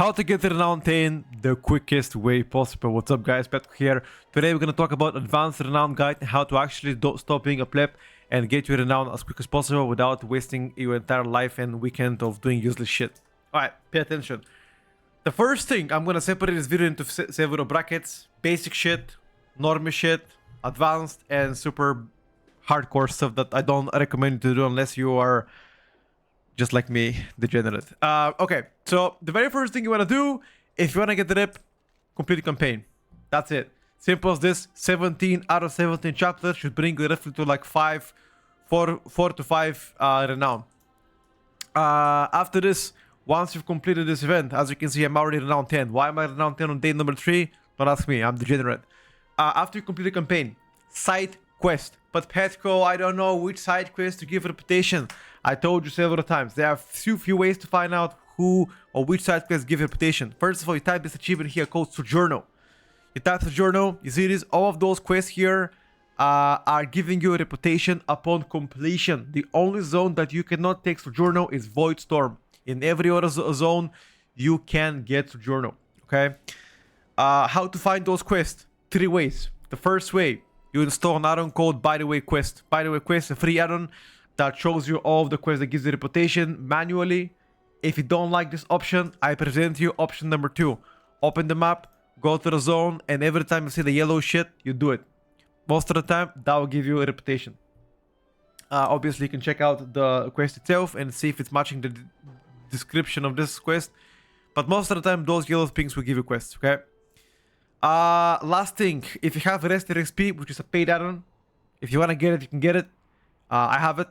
How to get to Renown 10 the quickest way possible. What's up guys, Petko here. Today we're going to talk about advanced Renown guide and how to actually stop being a pleb and get your Renown as quick as possible without wasting your entire life and weekend of doing useless shit. Alright, pay attention. The first thing, I'm going to separate this video into several brackets. Basic shit, normie shit, advanced, and super hardcore stuff that I don't recommend you to do unless you are just like me, degenerate. Okay, so the very first thing you want to do, if you want to get the rep, complete the campaign. That's it. Simple as this. 17 out of 17 chapters should bring you roughly to like 4 to 5 renown. After this, once you've completed this event, as you can see, I'm already renown 10. Why am I renown 10 on day number 3? Don't ask me, I'm degenerate. After you complete the campaign, side quest. But Petko, I don't know which side quest to give reputation. I told you several times, there are few ways to find out who or which side quest give reputation. First of all, you type this achievement here called Sojourno. You type Sojourno, you see this, all of those quests here are giving you a reputation upon completion. The only zone that you cannot take Sojourno is Void Storm. In every other zone, you can get Sojourno, okay? How to find those quests? 3 ways. The first way, you install an add-on called By the Way Quest. By the Way Quest, a free add-on that shows you all of the quests that gives you reputation manually. If you don't like this option, I present you option number 2. Open the map, go to the zone, and every time you see the yellow shit, you do it. Most of the time, that will give you a reputation. Obviously, you can check out the quest itself and see if it's matching the description of this quest. But most of the time, those yellow pings will give you quests, okay? Last thing, if you have Rest XP, which is a paid add-on, if you want to get it, you can get it. I have it.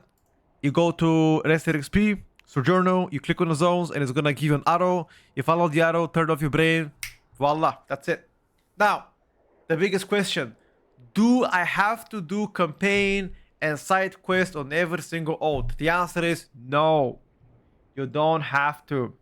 You go to Rest XP, Sojourno, you click on the zones, and it's gonna give you an arrow. You follow the arrow, turn off your brain, voila, that's it. Now, the biggest question, do I have to do campaign and side quest on every single ult? The answer is no, you don't have to.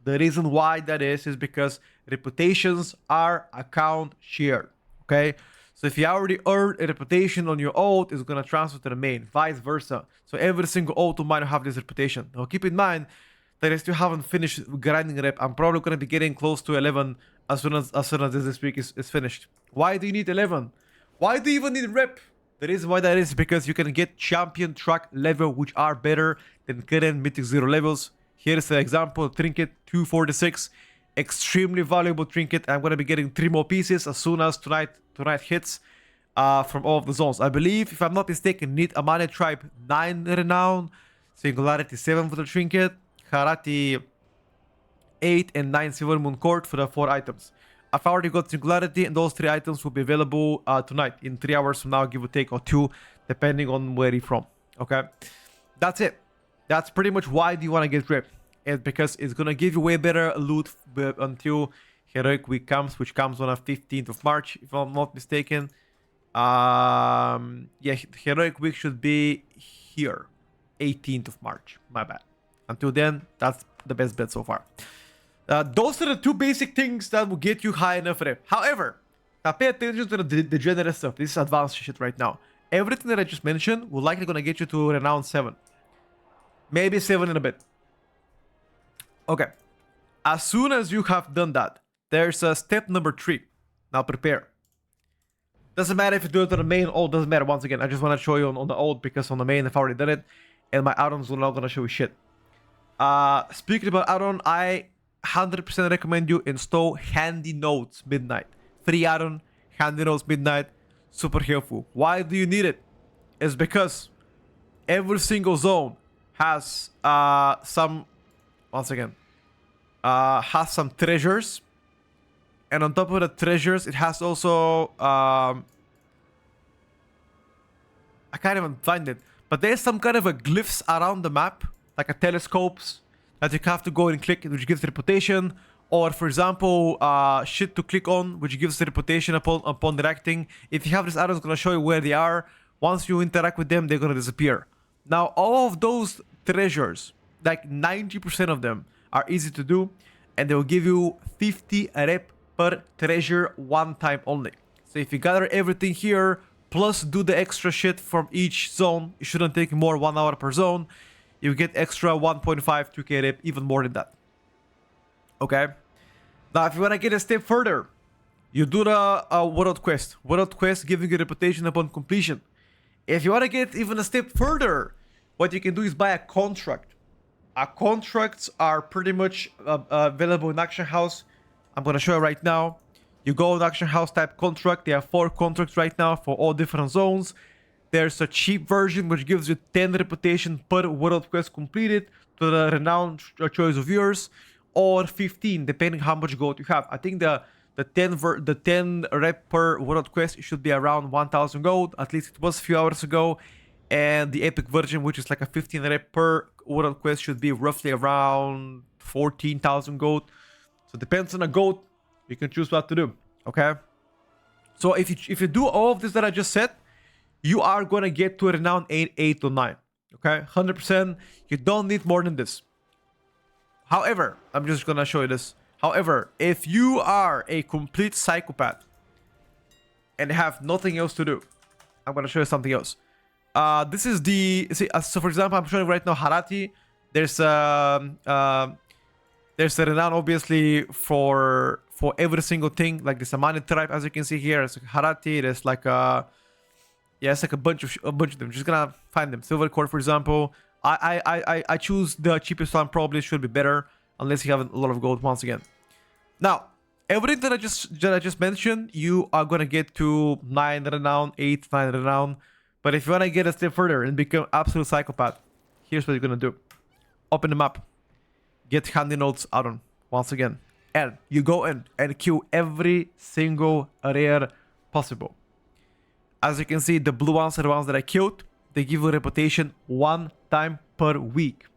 The reason why that is because reputations are account shared, okay? So if you already earned a reputation on your ult, it's gonna transfer to the main, vice versa. So every single ult might have this reputation. Now keep in mind that I still haven't finished grinding rep. I'm probably gonna be getting close to 11 as soon as this week is finished. Why do you need 11? Why do you even need rep? The reason why that is because you can get champion track level which are better than current mythic 0 levels. Here's an example, trinket 246, extremely valuable trinket. I'm gonna be getting 3 more pieces as soon as tonight hits from all of the zones. I believe, if I'm not mistaken, need Amane Tribe 9 renown, Singularity 7 for the trinket, Harati 8 and 9 Silver Moon Court for the 4 items. I've already got Singularity, and those 3 items will be available tonight in 3 hours from now, give or take, or 2, depending on where you're from. Okay, that's it. That's pretty much why do you want to get ripped. It's because it's gonna give you way better loot until Heroic Week comes, which comes on the 15th of March, if I'm not mistaken. Yeah, Heroic Week should be here, 18th of March. My bad. Until then, that's the best bet so far. Those are the 2 basic things that will get you high enough rep. However, now pay attention to the degenerate stuff. This is advanced shit right now. Everything that I just mentioned will likely gonna get you to Renown 7. Maybe 7 in a bit. Okay. As soon as you have done that, there's a step number 3. Now prepare. Doesn't matter if you do it on the main ult, doesn't matter. Once again, I just want to show you on the ult because on the main I've already done it. And my add-ons are not going to show you shit. Speaking about add-on, I 100% recommend you install Handy Notes Midnight. Free add-on, Handy Notes Midnight. Super helpful. Why do you need it? It's because every single zone has some treasures, and on top of the treasures it has also I can't even find it, but there's some kind of a glyphs around the map, like a telescopes that you have to go and click, which gives reputation, or for example shit to click on which gives the reputation upon interacting. If you have this add-on, it's gonna show you where they are. Once you interact with them, they're gonna disappear. Now, all of those treasures, like 90% of them, are easy to do, and they will give you 50 rep per treasure one time only. So if you gather everything here, plus do the extra shit from each zone, it shouldn't take more 1 hour per zone, you get extra 1.5, 2k rep, even more than that. Okay? Now, if you want to get a step further, you do the World Quest. World Quest giving you reputation upon completion. If you want to get even a step further, what you can do is buy a contract. Contracts are pretty much available in Action House. I'm going to show you right now. You go in Action House, type contract. There are 4 contracts right now for all different zones. There's a cheap version which gives you 10 reputation per World Quest completed to the Renown choice of yours, or 15 depending how much gold you have. I think the 10 rep per World Quest should be around 1000 gold. At least it was a few hours ago. And the epic version, which is like a 15 rep per World Quest, should be roughly around 14,000 gold. So it depends on the gold. You can choose what to do. Okay. So if you do all of this that I just said, you are gonna get to a Renown 8 to 9. Okay, 100%. You don't need more than this. However, I'm just gonna show you this. However, if you are a complete psychopath and have nothing else to do, I'm gonna show you something else. This is the so for example, I'm showing right now Harati. There's a Renown obviously for every single thing. Like there's a money tribe, as you can see here. It's like Harati. There's like a it's like a bunch of them. Just gonna find them. Silver core, for example. I choose the cheapest one. Probably should be better unless you have a lot of gold. Once again, now everything that I just mentioned, you are gonna get to 9 Renown, 8, 9 Renown. But if you wanna get a step further and become absolute psychopath, here's what you're gonna do: open the map, get handy notes out on once again, and you go in and kill every single rare possible. As you can see, the blue ones are the ones that I killed. They give you reputation 1 time per week.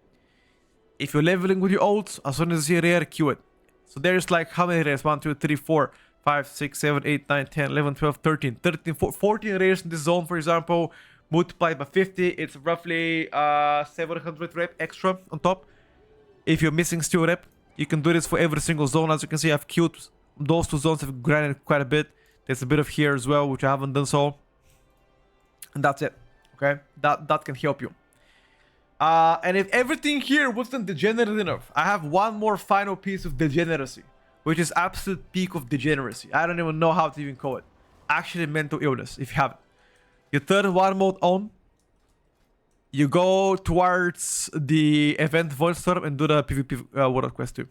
If you're leveling with your ults, as soon as you see a rare, kill it. So there's like how many rares? 1, 2, 3, 4, 5, 6, 7, 8, 9, 10, 11, 12, 13, 14 rares in this zone, for example. Multiplied by 50, it's roughly 700 rep extra on top. If you're missing still rep, you can do this for every single zone. As you can see, I've killed those 2 zones, have grinded quite a bit. There's a bit of here as well, which I haven't done so. And that's it. Okay, that can help you. And if everything here wasn't degenerate enough, I have one more final piece of degeneracy, which is absolute peak of degeneracy. I don't even know how to even call it. Actually, mental illness, if you have it. You turn war mode on. You go towards the event Void Storm and do the PvP World Quest too.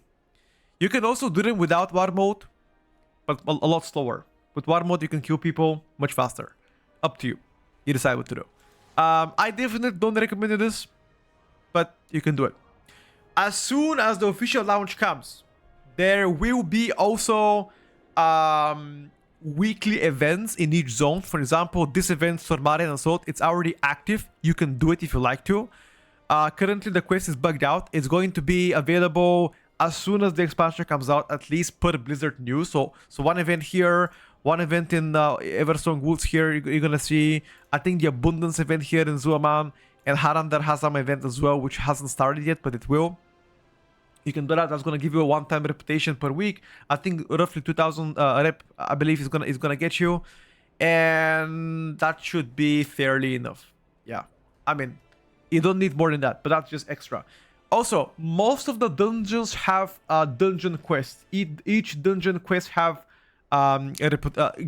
You can also do them without war mode, but a lot slower. With war mode, you can kill people much faster. Up to you. You decide what to do. I definitely don't recommend you this, but you can do it. As soon as the official launch comes, there will be also weekly events in each zone. For example, this event, Stormarian Assault, it's already active. You can do it if you like to. Currently, the quest is bugged out. It's going to be available as soon as the expansion comes out, at least per Blizzard news. So one event here, one event in Everstone Woods here, you're gonna see. I think the Abundance event here in Zuaman, and Harandar has some event as well, which hasn't started yet, but it will. You can do that. That's gonna give you a one-time reputation per week. I think roughly 2000 rep, I believe is gonna get you, and that should be fairly enough. Yeah, I mean, you don't need more than that, but that's just extra. Also, most of the dungeons have a dungeon quest. Each dungeon quest have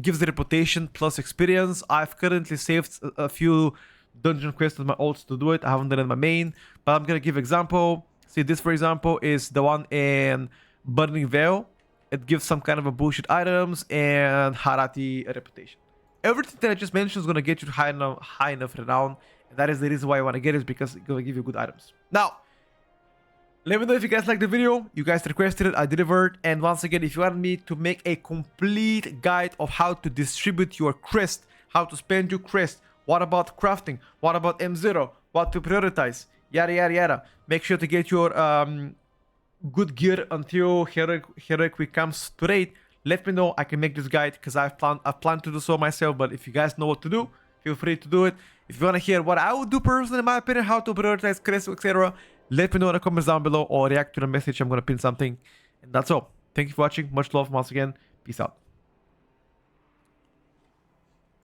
gives the reputation plus experience. I've currently saved a few dungeon quests with my ults to do it. I haven't done it in my main, but I'm gonna give example. See, this for example is the one in Burning Veil. It gives some kind of a bullshit items and Harati reputation. Everything that I just mentioned is gonna get you high enough renown, and that is the reason why I want to get it, is because it's gonna give you good items. Now, let me know if you guys liked the video. You guys requested it, I delivered. And once again, if you want me to make a complete guide of how to distribute your crest, how to spend your crest, what about crafting, what about M0, what to prioritize, yada yada yada, make sure to get your good gear until Heroic Week comes to raid. Let me know. I can make this guide because I've planned to do so myself. But if you guys know what to do, feel free to do it. If you want to hear what I would do personally, in my opinion, how to prioritize crest, etc., let me know in the comments down below or react to the message. I'm going to pin something. And that's all. Thank you for watching. Much love once again. Peace out.